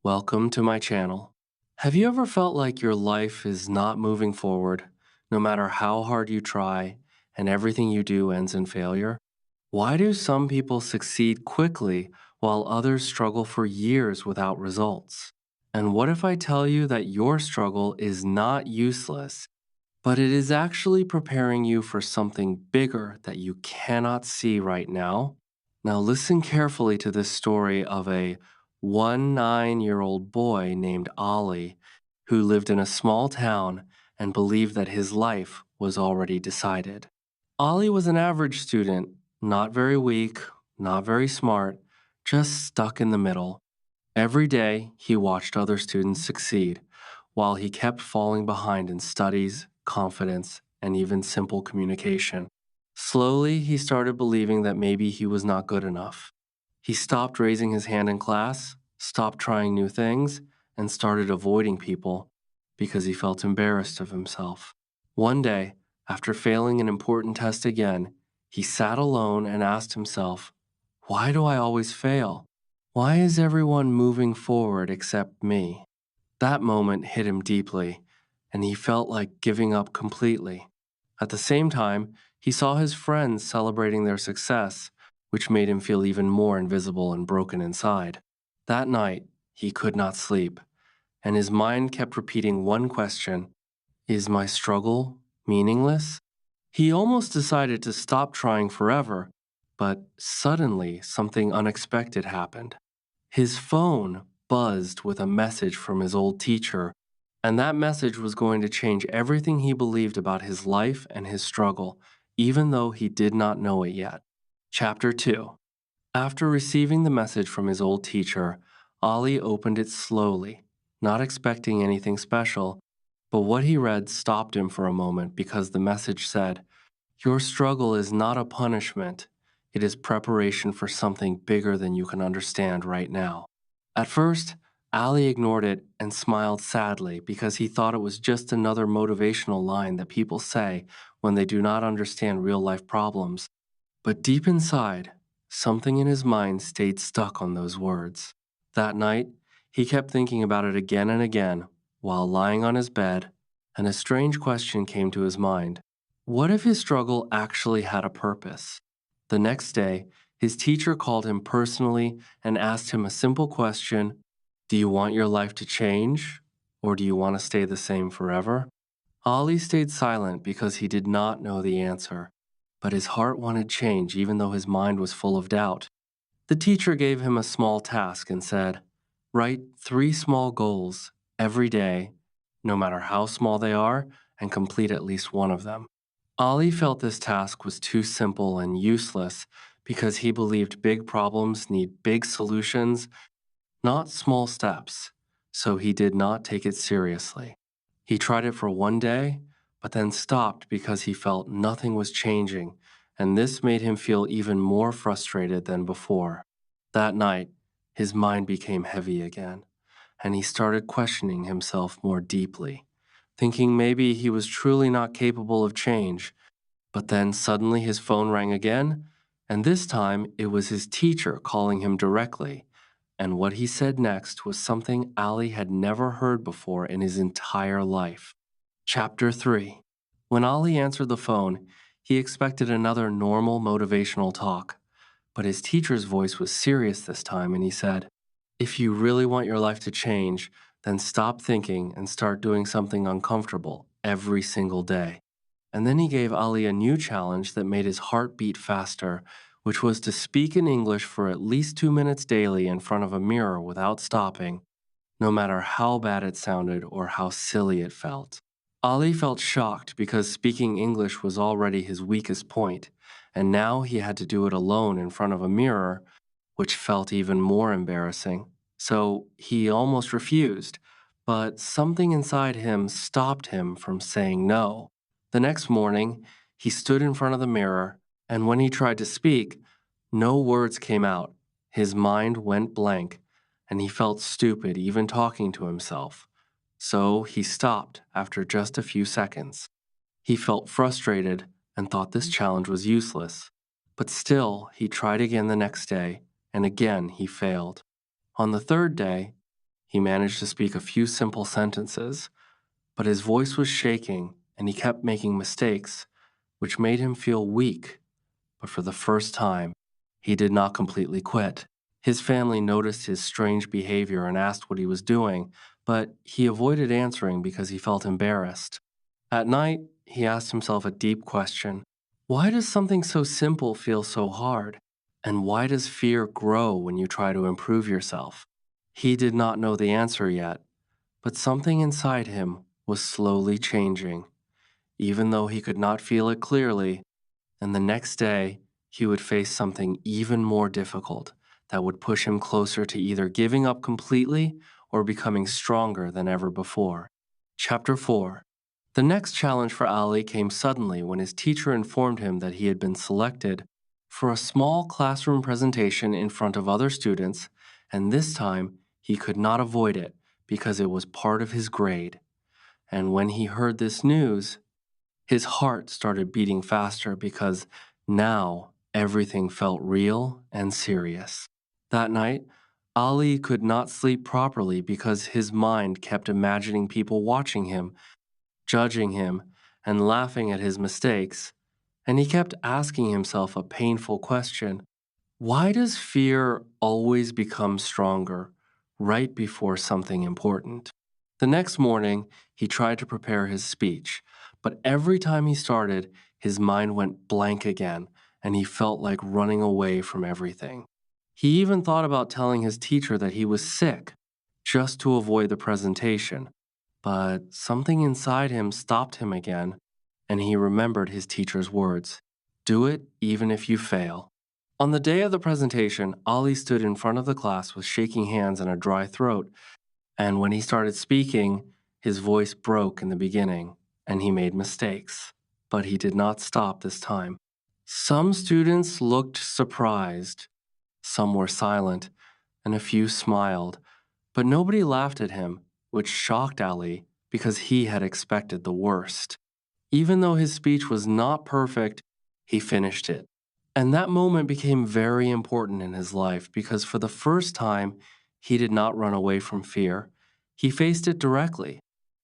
Welcome to my channel. Have you ever felt like your life is not moving forward, no matter how hard you try, and everything you do ends in failure? Why do some people succeed quickly while others struggle for years without results? And what if I tell you that your struggle is not useless, but it is actually preparing you for something bigger that you cannot see right now? Now, listen carefully to this story of a 9-year-old boy named Ali who lived in a small town and believed that his life was already decided. Ali was an average student, not very weak, not very smart, just stuck in the middle. Every day, he watched other students succeed, while he kept falling behind in studies, confidence, and even simple communication. Slowly, he started believing that maybe he was not good enough. He stopped raising his hand in class, stopped trying new things, and started avoiding people because he felt embarrassed of himself. One day, after failing an important test again, he sat alone and asked himself, "Why do I always fail? Why is everyone moving forward except me?" That moment hit him deeply, and he felt like giving up completely. At the same time, he saw his friends celebrating their success, which made him feel even more invisible and broken inside. That night, he could not sleep, and his mind kept repeating one question: is my struggle meaningless? He almost decided to stop trying forever, but suddenly something unexpected happened. His phone buzzed with a message from his old teacher, and that message was going to change everything he believed about his life and his struggle, even though he did not know it yet. Chapter 2. After receiving the message from his old teacher, Ali opened it slowly, not expecting anything special, but what he read stopped him for a moment because the message said, "Your struggle is not a punishment. It is preparation for something bigger than you can understand right now." At first, Ali ignored it and smiled sadly because he thought it was just another motivational line that people say when they do not understand real life problems. But deep inside, something in his mind stayed stuck on those words. That night, he kept thinking about it again and again while lying on his bed, and a strange question came to his mind. What if his struggle actually had a purpose? The next day, his teacher called him personally and asked him a simple question: "Do you want your life to change, or do you want to stay the same forever?" Ali stayed silent because he did not know the answer, but his heart wanted change even though his mind was full of doubt. The teacher gave him a small task and said, "Write 3 small goals every day, no matter how small they are, and complete at least one of them." Ali felt this task was too simple and useless because he believed big problems need big solutions, not small steps, so he did not take it seriously. He tried it for one day, but then stopped because he felt nothing was changing, and this made him feel even more frustrated than before. That night, his mind became heavy again, and he started questioning himself more deeply, thinking maybe he was truly not capable of change. But then suddenly his phone rang again, and this time it was his teacher calling him directly. And what he said next was something Ali had never heard before in his entire life. Chapter 3. When Ali answered the phone, he expected another normal motivational talk, but his teacher's voice was serious this time, and he said, "If you really want your life to change, then stop thinking and start doing something uncomfortable every single day." And then he gave Ali a new challenge that made his heart beat faster, which was to speak in English for at least 2 minutes daily in front of a mirror without stopping, no matter how bad it sounded or how silly it felt. Ali felt shocked because speaking English was already his weakest point, and now he had to do it alone in front of a mirror, which felt even more embarrassing. So he almost refused, but something inside him stopped him from saying no. The next morning, he stood in front of the mirror, and when he tried to speak, no words came out. His mind went blank, and he felt stupid even talking to himself. So he stopped after just a few seconds. He felt frustrated and thought this challenge was useless. But still, he tried again the next day, and again he failed. On the third day, He managed to speak a few simple sentences, but his voice was shaking and he kept making mistakes, which made him feel weak. But for the first time, he did not completely quit. His family noticed his strange behavior and asked what he was doing, but he avoided answering because he felt embarrassed. At night, he asked himself a deep question: why does something so simple feel so hard? And why does fear grow when you try to improve yourself? He did not know the answer yet, but something inside him was slowly changing, even though he could not feel it clearly. And the next day, he would face something even more difficult that would push him closer to either giving up completely or becoming stronger than ever before. Chapter 4. The next challenge for Ali came suddenly when his teacher informed him that he had been selected for a small classroom presentation in front of other students, and this time he could not avoid it because it was part of his grade. And when he heard this news, his heart started beating faster because now everything felt real and serious. That night, Ali could not sleep properly because his mind kept imagining people watching him, judging him, and laughing at his mistakes. And he kept asking himself a painful question: why does fear always become stronger right before something important? The next morning, he tried to prepare his speech, but every time he started, his mind went blank again, and he felt like running away from everything. He even thought about telling his teacher that he was sick, just to avoid the presentation, but something inside him stopped him again, and he remembered his teacher's words: do it even if you fail. On the day of the presentation, Ali stood in front of the class with shaking hands and a dry throat, and when he started speaking, his voice broke in the beginning, and he made mistakes. But he did not stop this time. Some students looked surprised, some were silent, and a few smiled, but nobody laughed at him, which shocked Ali because he had expected the worst. Even though his speech was not perfect, he finished it. And that moment became very important in his life because for the first time, he did not run away from fear. He faced it directly.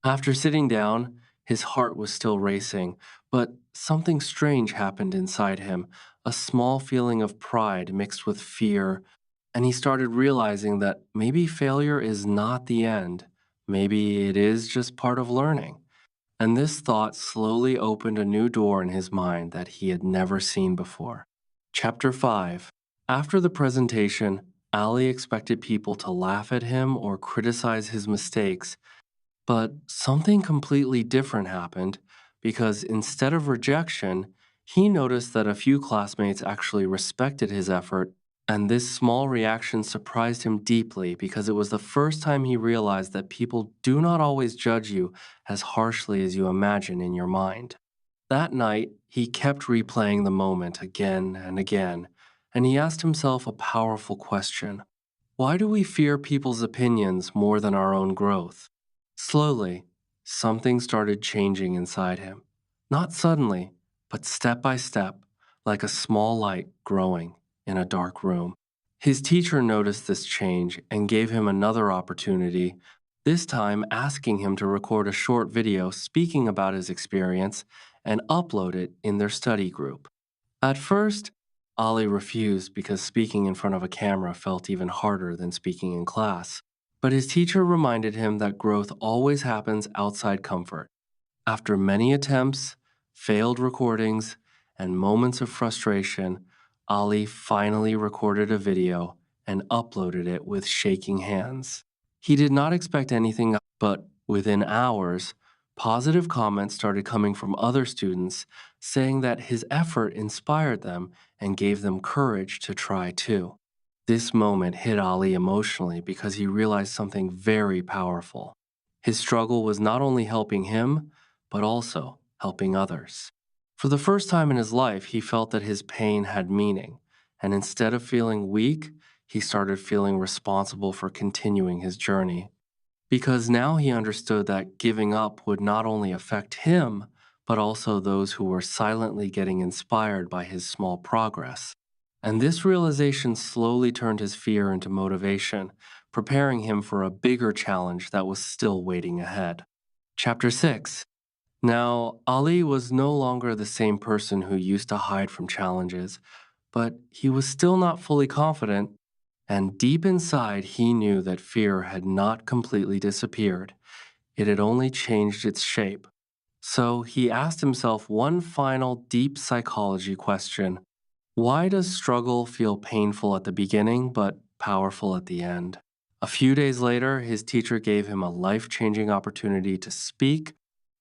After sitting down, his heart was still racing, but something strange happened inside him, a small feeling of pride mixed with fear, and he started realizing that maybe failure is not the end. Maybe it is just part of learning. And this thought slowly opened a new door in his mind that he had never seen before. Chapter 5. After the presentation, Ali expected people to laugh at him or criticize his mistakes, but something completely different happened because instead of rejection, he noticed that a few classmates actually respected his effort, and this small reaction surprised him deeply because it was the first time he realized that people do not always judge you as harshly as you imagine in your mind. That night, he kept replaying the moment again and again, and he asked himself a powerful question: why do we fear people's opinions more than our own growth? Slowly, something started changing inside him. Not suddenly, but step by step, like a small light growing in a dark room. His teacher noticed this change and gave him another opportunity, this time asking him to record a short video speaking about his experience and upload it in their study group. At first, Ali refused because speaking in front of a camera felt even harder than speaking in class. But his teacher reminded him that growth always happens outside comfort. After many attempts, failed recordings, and moments of frustration, Ali finally recorded a video and uploaded it with shaking hands. He did not expect anything, but within hours, positive comments started coming from other students saying that his effort inspired them and gave them courage to try too. This moment hit Ali emotionally because he realized something very powerful. His struggle was not only helping him, but also helping others. For the first time in his life, he felt that his pain had meaning, and instead of feeling weak, he started feeling responsible for continuing his journey. Because now he understood that giving up would not only affect him, but also those who were silently getting inspired by his small progress. And this realization slowly turned his fear into motivation, preparing him for a bigger challenge that was still waiting ahead. Chapter 6. Now, Ali was no longer the same person who used to hide from challenges, but he was still not fully confident, and deep inside, he knew that fear had not completely disappeared. It had only changed its shape. So he asked himself one final deep psychology question. Why does struggle feel painful at the beginning but powerful at the end? A few days later, his teacher gave him a life changing opportunity to speak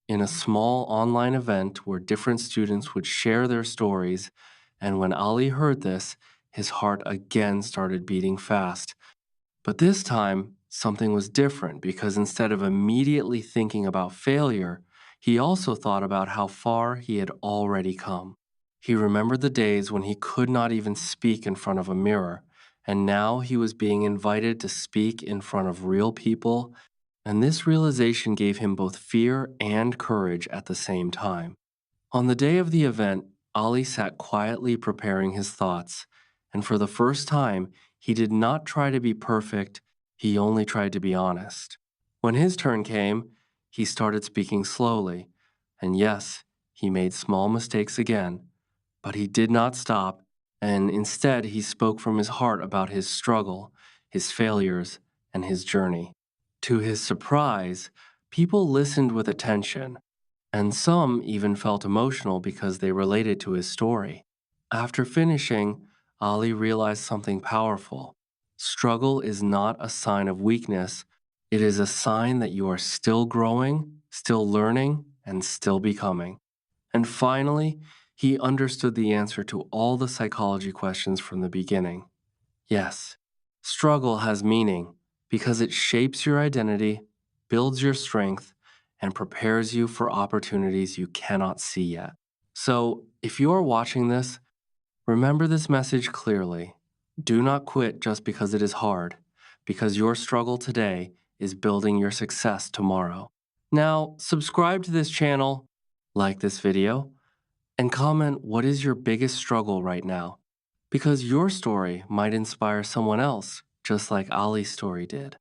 in a small online event where different students would share their stories. And when Ali heard this, his heart again started beating fast. But this time, something was different because instead of immediately thinking about failure, he also thought about how far he had already come. He remembered the days when he could not even speak in front of a mirror, and now he was being invited to speak in front of real people, and this realization gave him both fear and courage at the same time. On the day of the event, Ali sat quietly preparing his thoughts, and for the first time, he did not try to be perfect, he only tried to be honest. When his turn came, he started speaking slowly, and yes, he made small mistakes again, but he did not stop, and instead he spoke from his heart about his struggle, his failures, and his journey. To his surprise, people listened with attention, and some even felt emotional because they related to his story. After finishing, Ali realized something powerful. Struggle is not a sign of weakness, it is a sign that you are still growing, still learning, and still becoming. And finally, he understood the answer to all the psychology questions from the beginning. Yes, struggle has meaning because it shapes your identity, builds your strength, and prepares you for opportunities you cannot see yet. So, if you are watching this, remember this message clearly. Do not quit just because it is hard, because your struggle today is building your success tomorrow. Now, subscribe to this channel, like this video, and comment what is your biggest struggle right now, because your story might inspire someone else, just like Ali's story did.